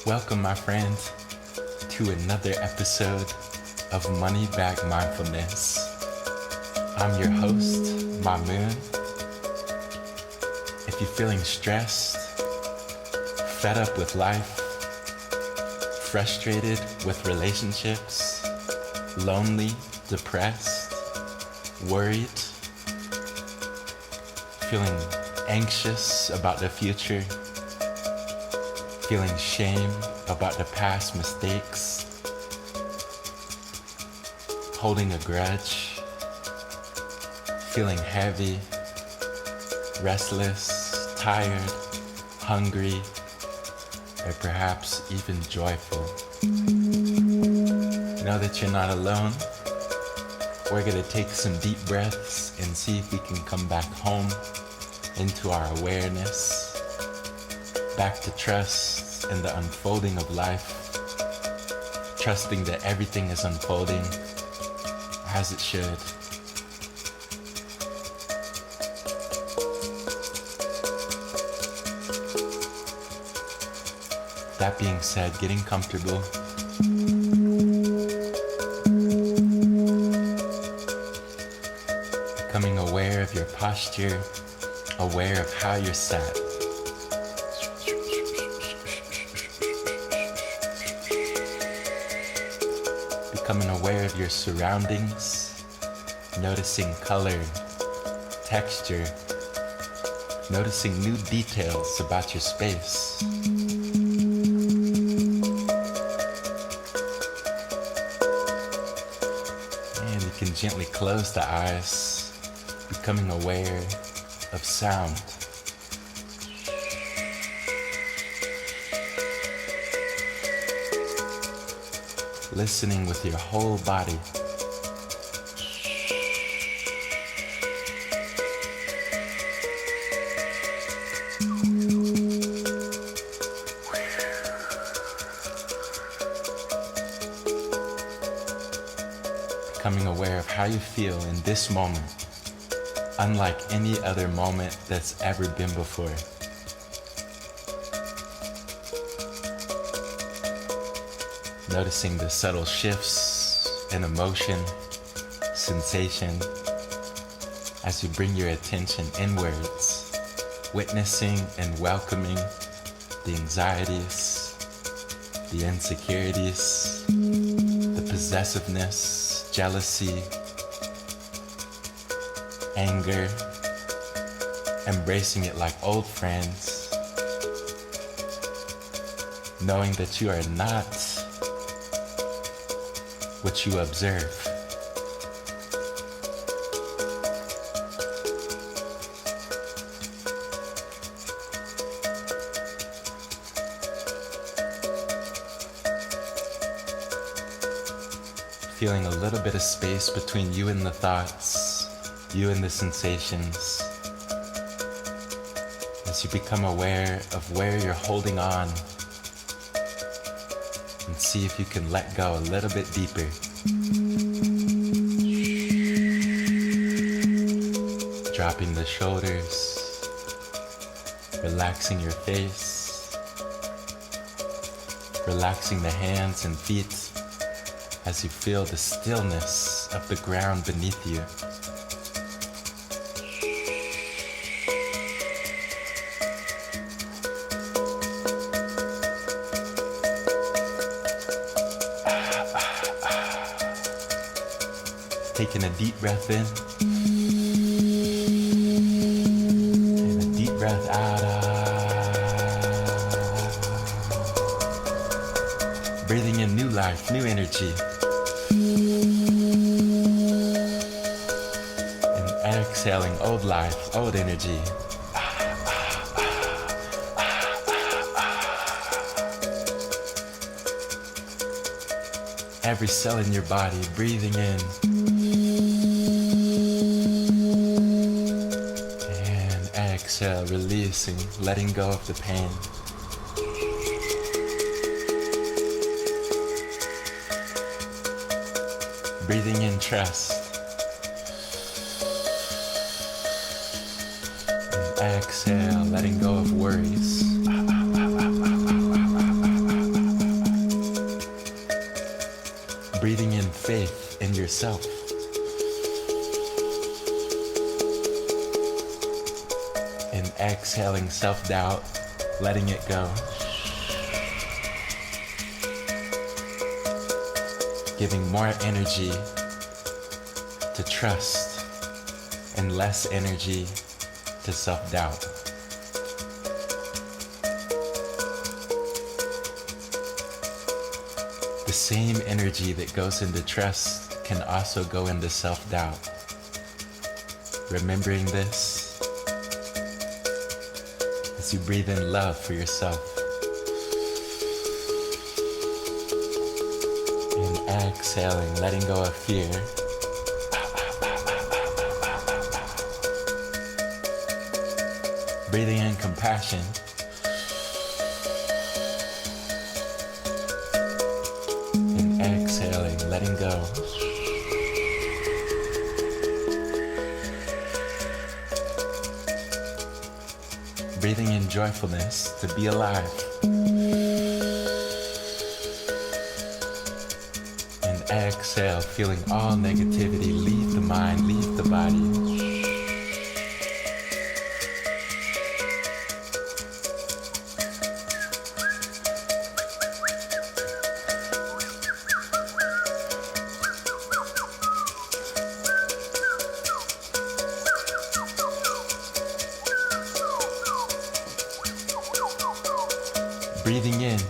Welcome, my friends, to another episode of Money Back Mindfulness. I'm your host, Moon. If you're feeling stressed, fed up with life, frustrated with relationships, lonely, depressed, worried, feeling anxious about the future, feeling shame about the past mistakes, holding a grudge, feeling heavy, restless, tired, hungry, or perhaps even joyful. Know that you're not alone. We're going to take some deep breaths and see if we can come back home into our awareness, back to trust in the unfolding of life, trusting that everything is unfolding as it should. That being said, getting comfortable, becoming aware of your posture, aware of how you're sat. Becoming aware of your surroundings, noticing color, texture, noticing new details about your space. And you can gently close the eyes, becoming aware of sound. Listening with your whole body. Becoming aware of how you feel in this moment, unlike any other moment that's ever been before. Noticing the subtle shifts in emotion, sensation, as you bring your attention inwards, witnessing and welcoming the anxieties, the insecurities, the possessiveness, jealousy, anger, embracing it like old friends, knowing that you are not what you observe. Feeling a little bit of space between you and the thoughts, you and the sensations, as you become aware of where you're holding on, and see if you can let go a little bit deeper. Dropping the shoulders, relaxing your face, relaxing the hands and feet as you feel the stillness of the ground beneath you. Taking a deep breath in and a deep breath out. Breathing in new life, new energy. And exhaling old life, old energy. Every cell in your body breathing in and exhale, releasing, letting go of the pain. Breathing in trust and exhale, letting go of worries. Breathing in faith in yourself. And exhaling self-doubt, letting it go. Giving more energy to trust and less energy to self-doubt. The same energy that goes into trust can also go into self-doubt. Remembering this as you breathe in love for yourself. And exhaling, letting go of fear. Breathing in compassion. Exhaling, letting go. Breathing in joyfulness to be alive. And exhale, feeling all negativity leave the mind, leave the body. Breathing in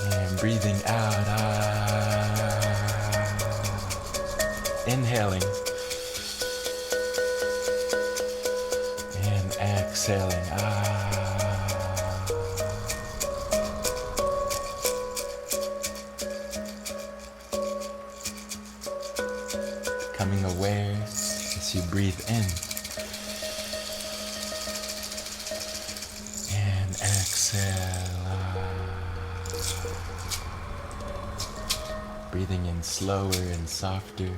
and breathing out. Inhaling and exhaling. Becoming aware as you breathe in. Exhale. Breathing in slower and softer.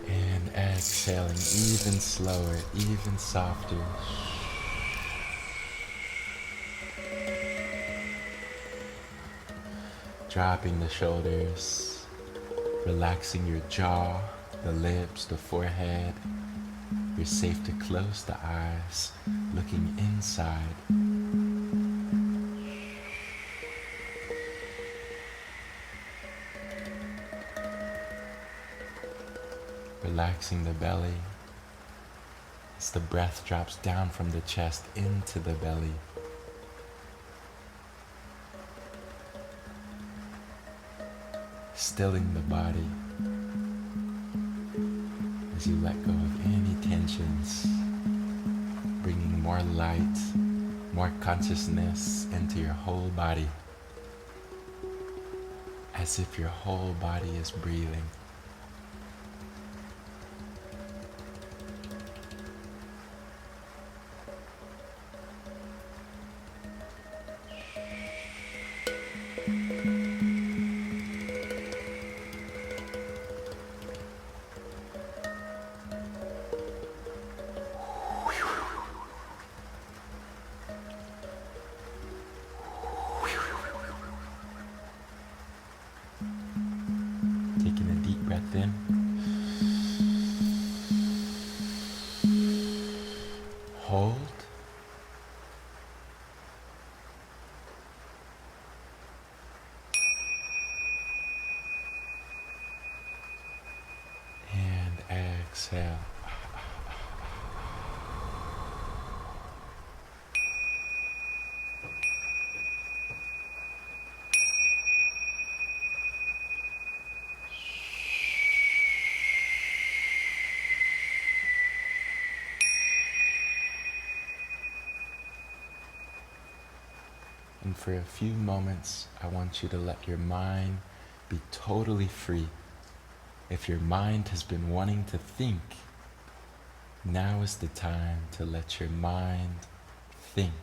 And exhaling even slower, even softer. Dropping the shoulders, relaxing your jaw, the lips, the forehead. You're safe to close the eyes, looking inside. Relaxing the belly as the breath drops down from the chest into the belly. Stilling the body as you let go of any tensions, bringing more light, more consciousness into your whole body, as if your whole body is breathing. Taking a deep exhale. And for a few moments, I want you to let your mind be totally free. If your mind has been wanting to think, now is the time to let your mind think.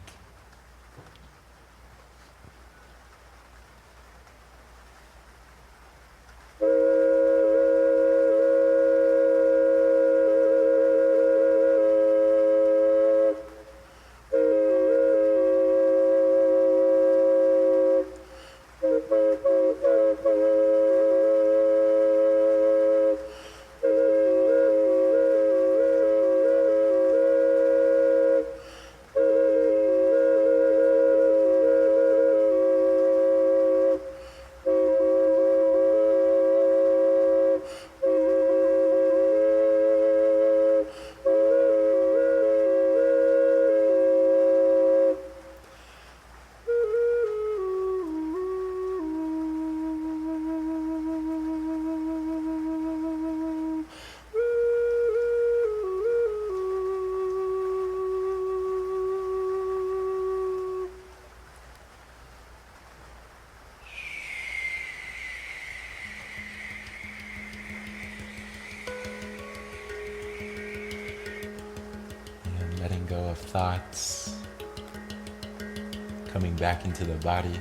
Letting go of thoughts, coming back into the body,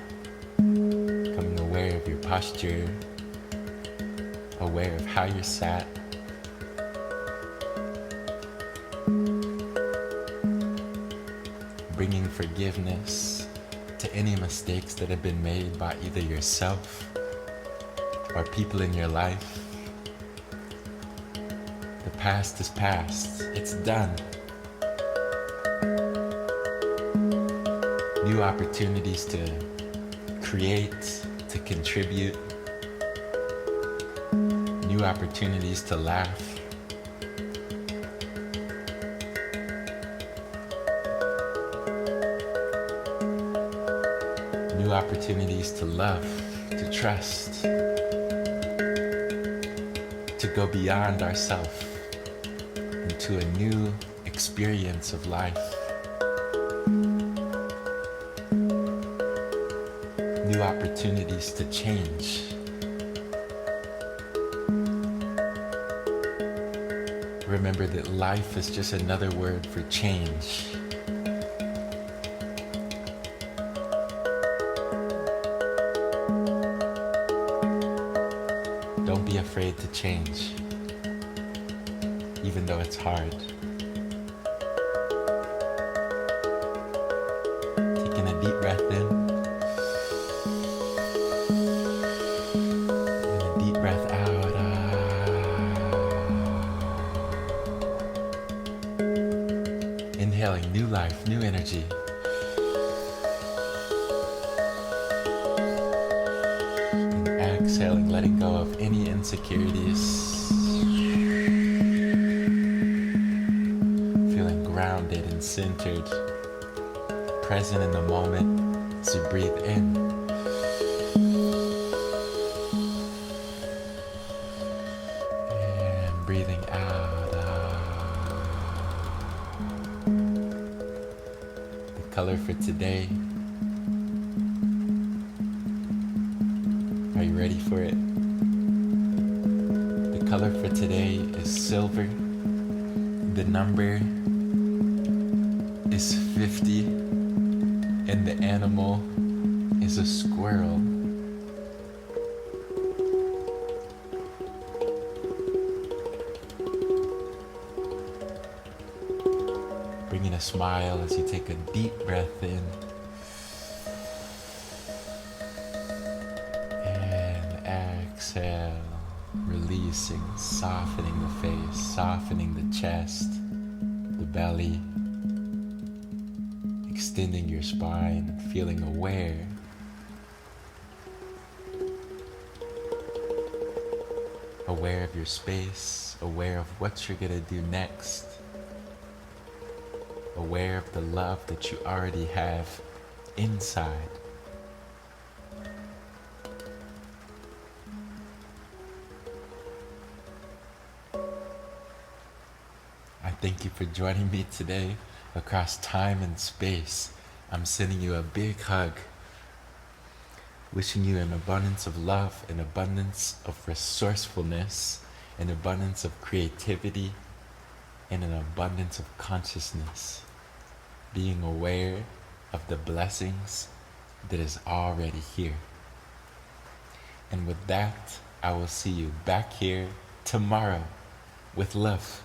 becoming aware of your posture, aware of how you're sat. Bringing forgiveness to any mistakes that have been made by either yourself or people in your life. The past is past, it's done. New opportunities to create, to contribute, new opportunities to laugh, new opportunities to love, to trust, to go beyond ourselves into a new experience of life. New opportunities to change. Remember that life is just another word for change. Don't be afraid to change, even though it's hard. Taking a deep breath in. Breath out. Inhaling new life, new energy. And exhaling, letting go of any insecurities. Feeling grounded and centered, present in the moment as you breathe in. Breathing out. The color for today. Are you ready for it? The color for today is silver. The number is 50. And the animal is a squirrel. Bringing a smile as you take a deep breath in and exhale, releasing, softening the face, softening the chest, the belly, extending your spine, feeling aware. aware of your space, aware of what you're gonna do next, aware of the love that you already have inside. I thank you for joining me today across time and space. I'm sending you a big hug, wishing you an abundance of love, an abundance of resourcefulness, an abundance of creativity, and an abundance of consciousness. Being aware of the blessings that is already here. And with that, I will see you back here tomorrow with love.